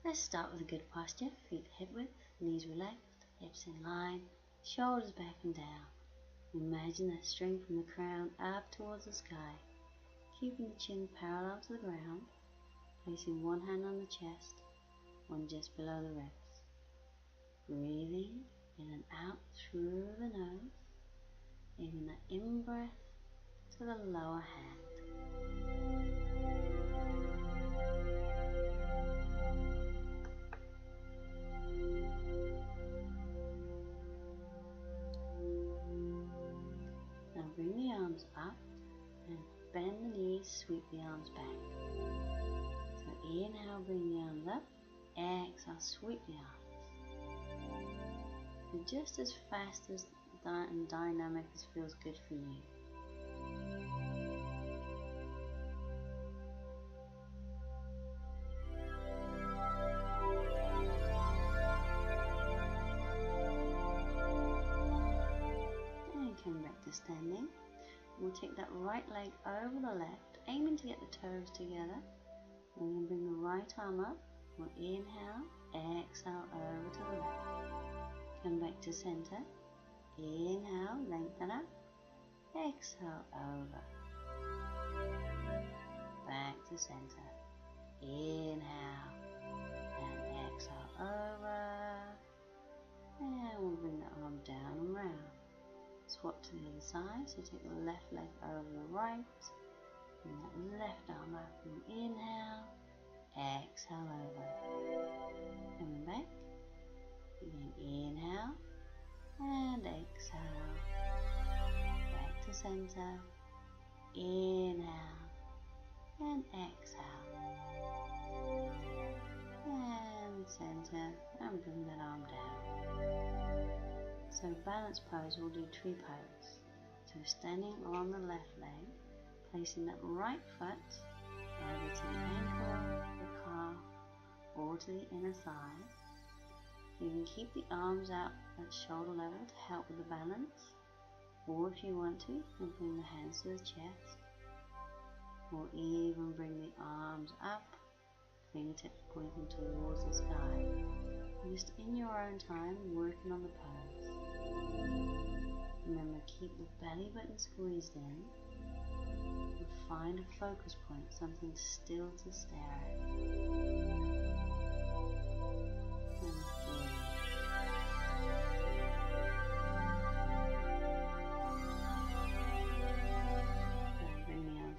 Let's start with a good posture. Feet hip width, knees relaxed, hips in line, shoulders back and down. Imagine that string from the crown up towards the sky, keeping the chin parallel to the ground, placing one hand on the chest, one just below the ribs. Breathing in and out through the nose, taking that in-breath to the lower hand. Now bring the arms up and bend the knees, sweep the arms back. So inhale, bring the arms up, exhale, sweep the arms. And just as fast as and dynamic as feels good for you. And come back to standing. We'll take that right leg over the left, aiming to get the toes together. We're going to bring the right arm up. We'll inhale, exhale over to the left. Come back to center. Inhale, lengthen up. Exhale, over. Back to center. Inhale and exhale, over. And we'll bring the arm down and round. Swap to the other side. So take the left leg over the right. Bring that left arm up and inhale. Exhale, over. Coming back. Again, inhale. And exhale, back to center, inhale, and exhale, and center, and bring that arm down. So balance pose, we'll do tree pose. So standing on the left leg, placing that right foot either to the ankle, the calf, or to the inner thigh. You can keep the arms out at shoulder level to help with the balance, or if you want to, you can bring the hands to the chest, or even bring the arms up, fingertips pointing towards the sky. Just in your own time, working on the pose. Remember, keep the belly button squeezed in, and find a focus point, something still to stare at.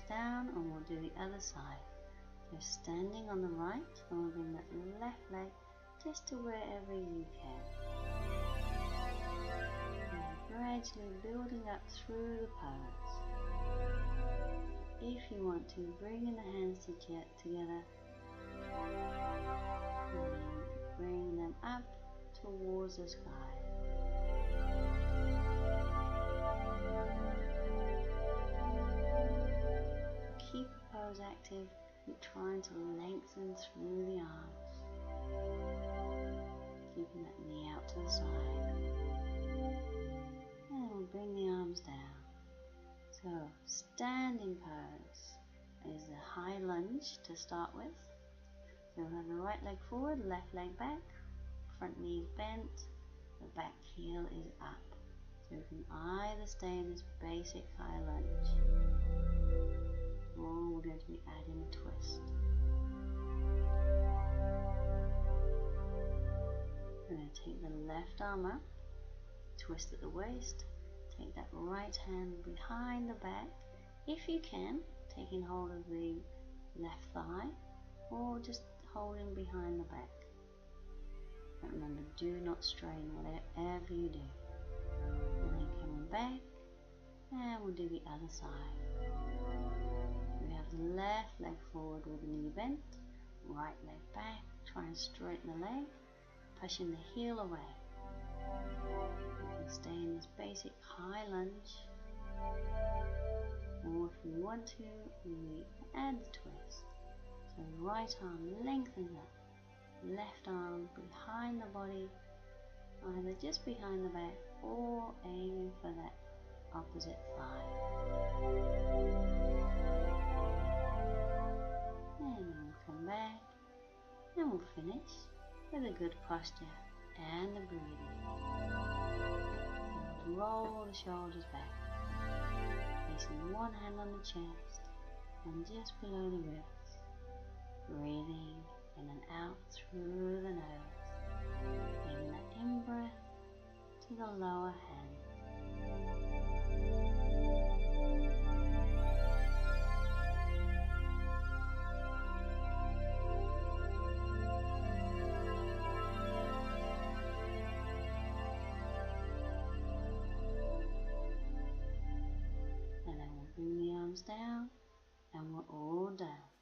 Down, and we'll do the other side. So standing on the right, and we'll bring that left leg just to wherever you can. And gradually building up through the pose. If you want to, bring in the hands together, and bring them up towards the sky. Keep the pose active, keep trying to lengthen through the arms. Keeping that knee out to the side. And we'll bring the arms down. So, standing pose is a high lunge to start with. So we'll have the right leg forward, left leg back, front knee is bent, the back heel is up. So we can either stay in this basic high lunge, or we're going to be adding a twist. We're going to take the left arm up, twist at the waist, take that right hand behind the back, if you can, taking hold of the left thigh, or just holding behind the back. But remember, do not strain whatever you do. And then coming back, and we'll do the other side. We have the left leg forward with the knee bent, right leg back, try and straighten the leg, pushing the heel away. You can stay in this basic high lunge, or if you want to, we add the twist. So right arm lengthens up, left arm behind the body, either just behind the back or aiming for that opposite thigh. And then come back, And we'll finish with a good posture and the breathing. And roll the shoulders back, placing one hand on the chest and just below the ribs. Breathing in and out through the nose, giving the in-breath to the lower hand. And then we'll bring the arms down and we're all down.